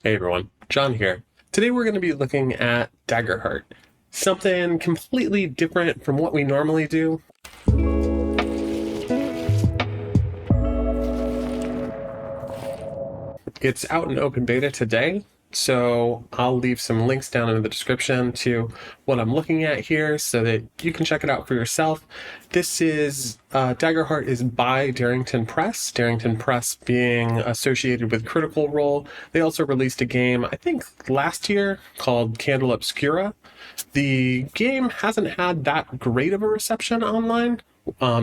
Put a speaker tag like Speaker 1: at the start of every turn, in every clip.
Speaker 1: Hey everyone, John here. Today we're going to be looking at Daggerheart, something completely different from what we normally do. It's out in open beta today, so I'll leave some links down in the description to what I'm looking at here so that you can check it out for yourself. This is Daggerheart is by Darrington Press, Darrington Press being associated with Critical Role. They also released a game, I think last year, called Candle Obscura. The game hasn't had that great of a reception online,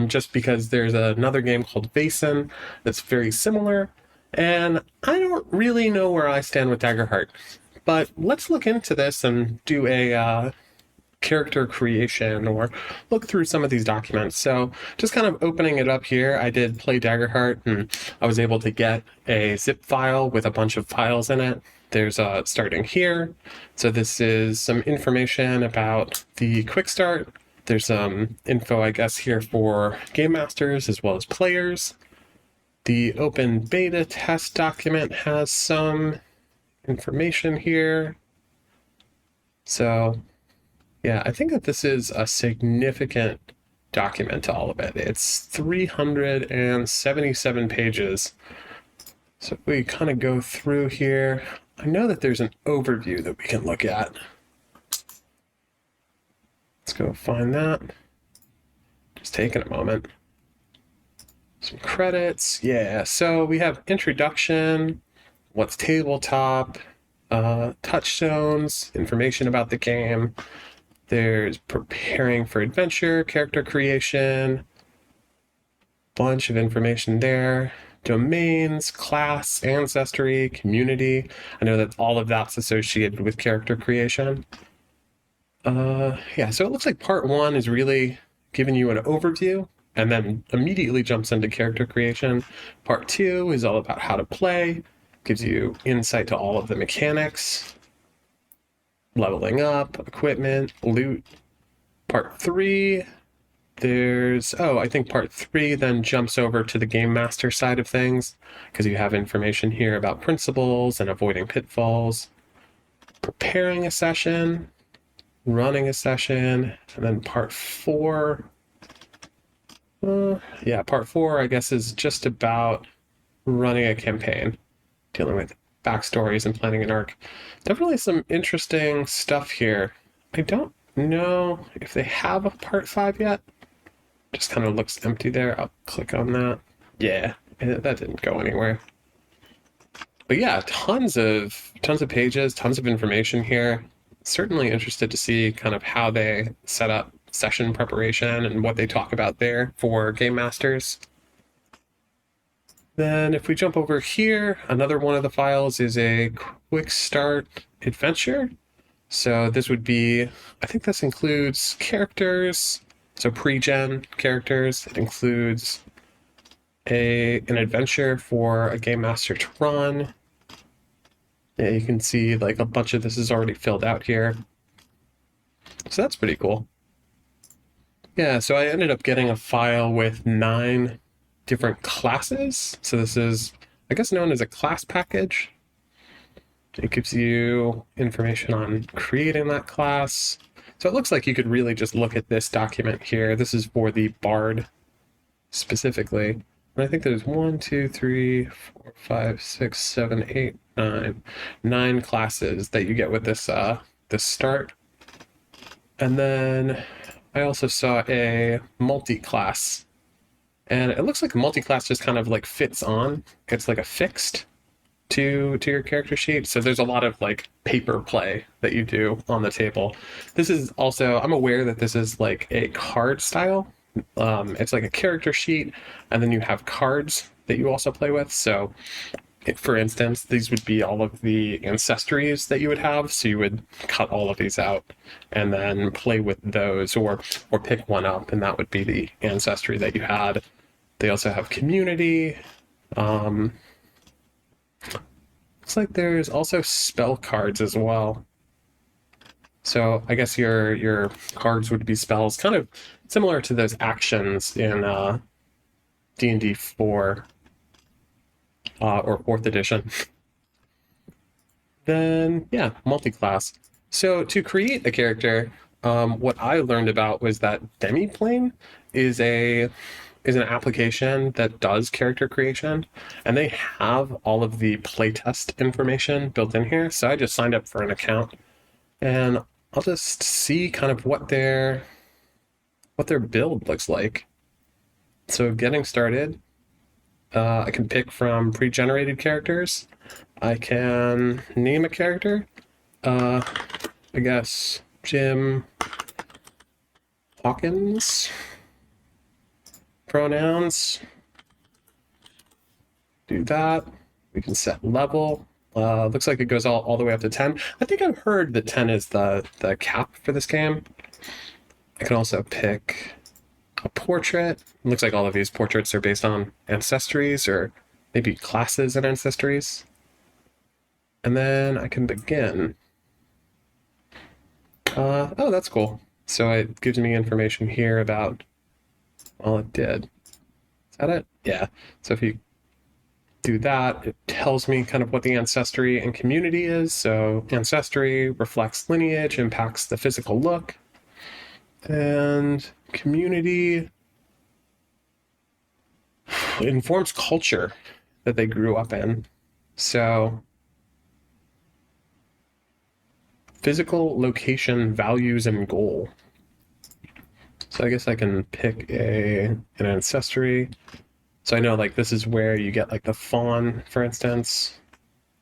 Speaker 1: just because there's another game called Vason that's very similar, and I don't really know where I stand with Daggerheart. But let's look into this and do a character creation or look through some of these documents. So just kind of opening it up here, I did play Daggerheart and I was able to get a zip file with a bunch of files in it. There's starting here. So this is some information about the quick start. There's some info, I guess, here for game masters as well as players. The open beta test document has some information here. So yeah, I think that this is a significant document to all of it. It's 377 pages. So if we kind of go through here, I know that there's an overview that we can look at. Let's go find that. Just taking a moment. Some credits. Yeah, so we have introduction, what's tabletop, touchstones, information about the game. There's preparing for adventure, character creation, bunch of information there. Domains, class, ancestry, community. I know that all of that's associated with character creation. Yeah, so it looks like part one is really giving you an overview and then immediately jumps into character creation. Part two is all about how to play, gives you insight to all of the mechanics, leveling up, equipment, loot. Part three, I think part three then jumps over to the game master side of things because you have information here about principles and avoiding pitfalls, preparing a session, running a session, and then part four. Part four, I guess, is just about running a campaign, dealing with backstories and planning an arc. Definitely some interesting stuff here. I don't know if they have a part five yet. Just kind of looks empty there. I'll click on that. Yeah, that didn't go anywhere. But yeah, tons of pages, tons of information here. Certainly interested to see kind of how they set up session preparation and what they talk about there for game masters. Then if we jump over here, another one of the files is a quick start adventure. So this would be, I think this includes characters, so pre-gen characters. It includes an adventure for a game master to run. Yeah, you can see like a bunch of this is already filled out here. So that's pretty cool. Yeah, so I ended up getting a file with 9 different classes. So this is, I guess, known as a class package. It gives you information on creating that class. So it looks like you could really just look at this document here. This is for the Bard specifically. And I think there's 1, 2, 3, 4, 5, 6, 7, 8, 9. 9 classes that you get with this this start. And then I also saw a multi-class. And it looks like a multi-class just kind of like fits on. It's like a fixed to your character sheet. So there's a lot of like paper play that you do on the table. This is also, I'm aware that this is like a card style. It's like a character sheet, and then you have cards that you also play with. So for instance, these would be all of the ancestries that you would have. So you would cut all of these out and then play with those, or pick one up, and that would be the ancestry that you had. They also have community. Looks like there's also spell cards as well. So I guess your cards would be spells, kind of similar to those actions in D&D 4 or 4th edition. Then, yeah, multi-class. So to create a character, what I learned about was that Demiplane is an application that does character creation, and they have all of the playtest information built in here. So I just signed up for an account, and I'll just see kind of what their build looks like. So getting started, I can pick from pre-generated characters. I can name a character. I guess Jim Hawkins. Pronouns. Do that. We can set level. Looks like it goes all the way up to 10. I think I've heard that 10 is the cap for this game. I can also pick a portrait. It looks like all of these portraits are based on ancestries or maybe classes and ancestries. And then I can begin. Oh, that's cool. So it gives me information here about, well, it did. Is that it? Yeah. So if you do that, it tells me kind of what the ancestry and community is. So ancestry reflects lineage, impacts the physical look, and community informs culture that they grew up in. So physical location, values, and goal. So I guess I can pick an ancestry. So I know like this is where you get like the fawn, for instance.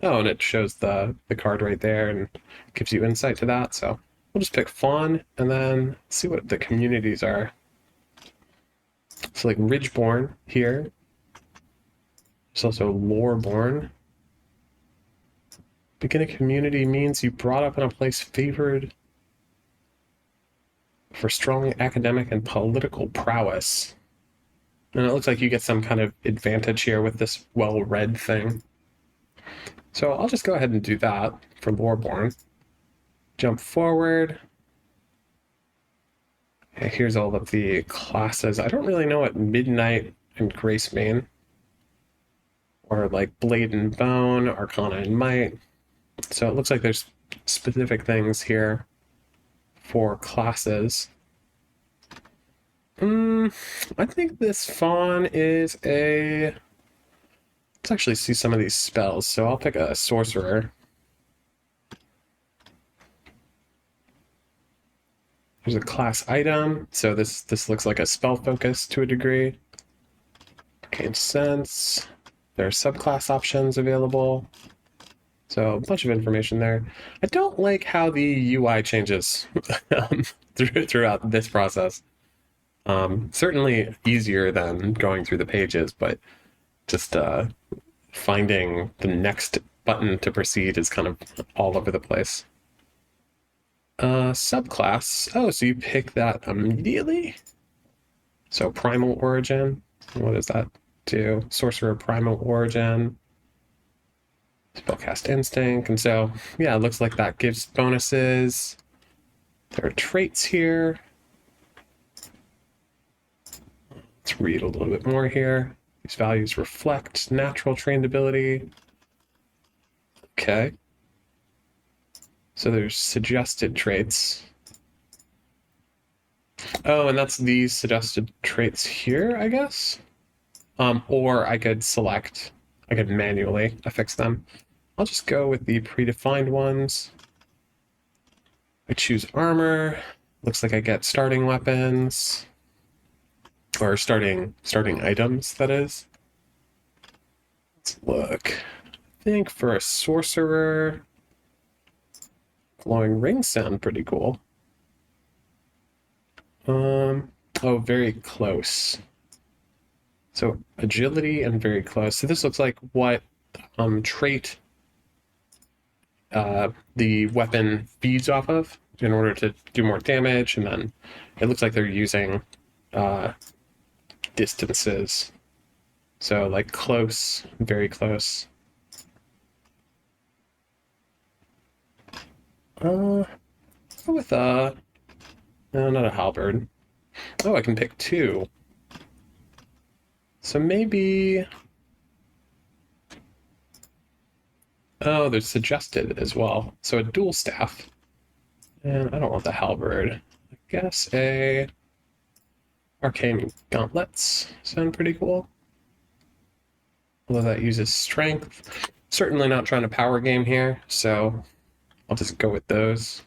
Speaker 1: Oh, and it shows the card right there and gives you insight to that. So we'll just pick fawn and then see what the communities are. So like Ridgeborn here. There's also Loreborn. Begin a community means you brought up in a place favored for strong academic and political prowess. And it looks like you get some kind of advantage here with this well-read thing. So I'll just go ahead and do that for Loreborn. Jump forward. Okay, here's all of the classes. I don't really know what Midnight and Grace mean. Or like Blade and Bone, Arcana and Might. So it looks like there's specific things here for classes. I think this fawn is a... Let's actually see some of these spells. So I'll pick a sorcerer. There's a class item. So this looks like a spell focus to a degree. Arcane Sense. There are subclass options available. So a bunch of information there. I don't like how the UI changes throughout this process. Certainly easier than going through the pages, but just finding the next button to proceed is kind of all over the place. Subclass. Oh, so you pick that immediately? So Primal Origin. What does that do? Sorcerer Primal Origin. Spellcast Instinct. And so, yeah, it looks like that gives bonuses. There are traits here. Let's read a little bit more here. These values reflect natural trained ability. Okay. So there's suggested traits. Oh, and that's these suggested traits here, I guess? Or I could manually affix them. I'll just go with the predefined ones. I choose armor. Looks like I get starting weapons. Or starting items, that is. Let's look. I think for a sorcerer, glowing rings sound pretty cool. Oh, very close. So agility and very close. So this looks like what trait the weapon feeds off of in order to do more damage, and then it looks like they're using distances. So like close, very close. With no, not a halberd. Oh, I can pick two. So maybe Oh, there's suggested as well. So a dual staff. And I don't want the halberd. I guess a arcane gauntlets sound pretty cool. Although that uses strength. Certainly not trying to power game here, so I'll just go with those.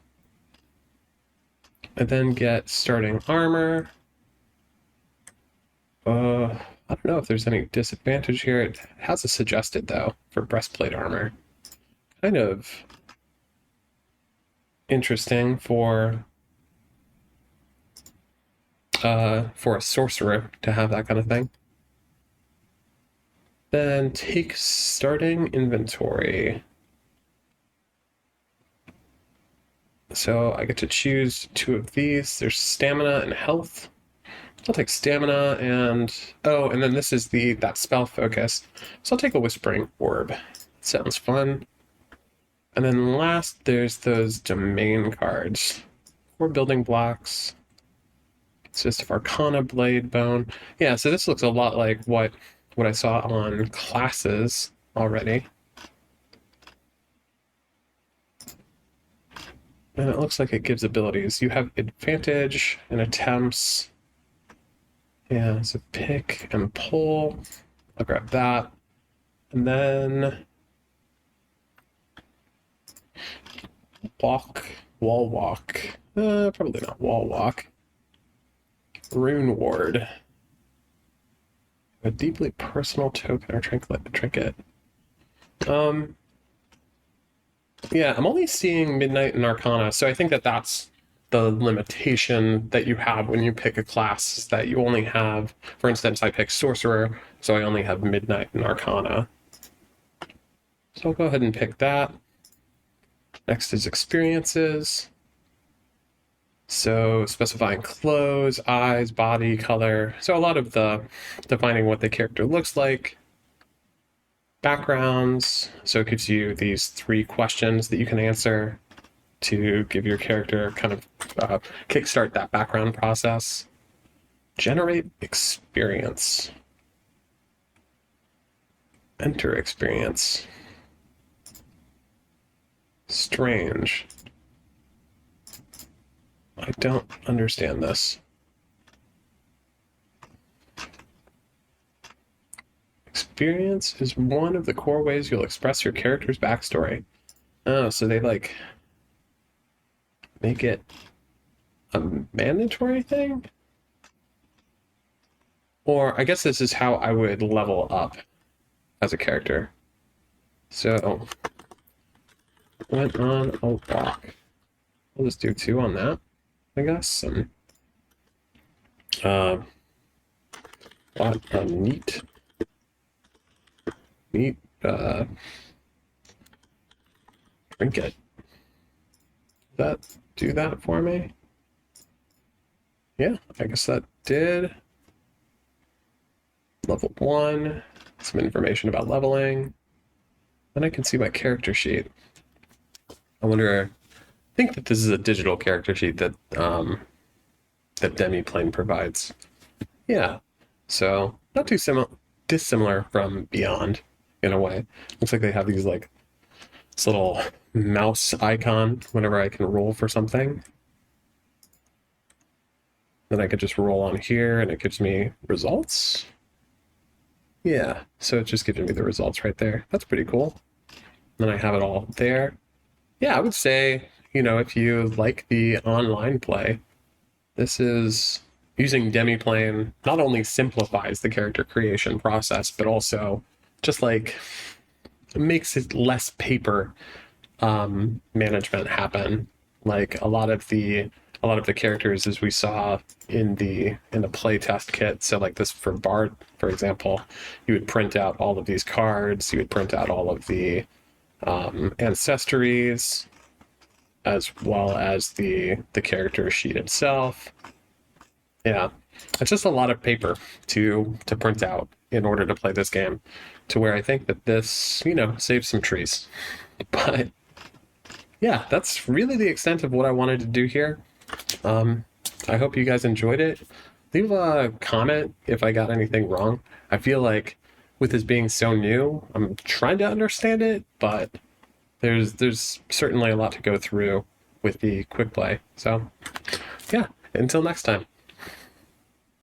Speaker 1: And then get starting armor. I don't know if there's any disadvantage here. It has a suggested, though, for breastplate armor. Kind of interesting for a sorcerer to have that kind of thing. Then take starting inventory. So I get to choose 2 of these. There's stamina and health. I'll take stamina and... Oh, and then this is that spell focus. So I'll take a Whispering Orb. Sounds fun. And then last, there's those domain cards. 4 building blocks. Consist of Arcana, Blade, Bone. Yeah, so this looks a lot like what I saw on classes already. And it looks like it gives abilities. You have advantage in attempts. Yeah, so pick and pull. I'll grab that. And then wall walk. Probably not wall walk. Rune ward. A deeply personal token or trinket. Yeah, I'm only seeing Midnight and Arcana, so I think that's the limitation that you have when you pick a class, is that you only have, for instance, I pick Sorcerer, so I only have Midnight and Arcana. So I'll go ahead and pick that. Next is experiences. So specifying clothes, eyes, body, color. So a lot of the defining what the character looks like. Backgrounds. So it gives you these 3 questions that you can answer to give your character kind of kickstart that background process. Generate experience. Enter experience. Strange. I don't understand this. Experience is one of the core ways you'll express your character's backstory. Oh, so they like make it a mandatory thing? Or I guess this is how I would level up as a character. So went on a walk. We'll just do 2 on that, I guess. And what a neat trinket. That do that for me? Yeah, I guess that did. Level 1, some information about leveling. Then I can see my character sheet. I think that this is a digital character sheet that Demiplane provides. Yeah, so not too dissimilar from Beyond in a way. Looks like they have these like this little mouse icon whenever I can roll for something. Then I could just roll on here and it gives me results. Yeah, so it's just giving me the results right there. That's pretty cool. Then I have it all there. Yeah, I would say, if you like the online play, this is using Demiplane not only simplifies the character creation process, but also just like makes it less paper management happen. Like a lot of the characters, as we saw in the playtest kit. So like this for Bart, for example, you would print out all of these cards. You would print out all of the ancestries, as well as the character sheet itself. Yeah, it's just a lot of paper to print out in order to play this game, to where I think that this, saves some trees. But yeah, that's really the extent of what I wanted to do here. I hope you guys enjoyed it. Leave a comment if I got anything wrong. I feel like with this being so new, I'm trying to understand it, but there's certainly a lot to go through with the quick play. So yeah, until next time.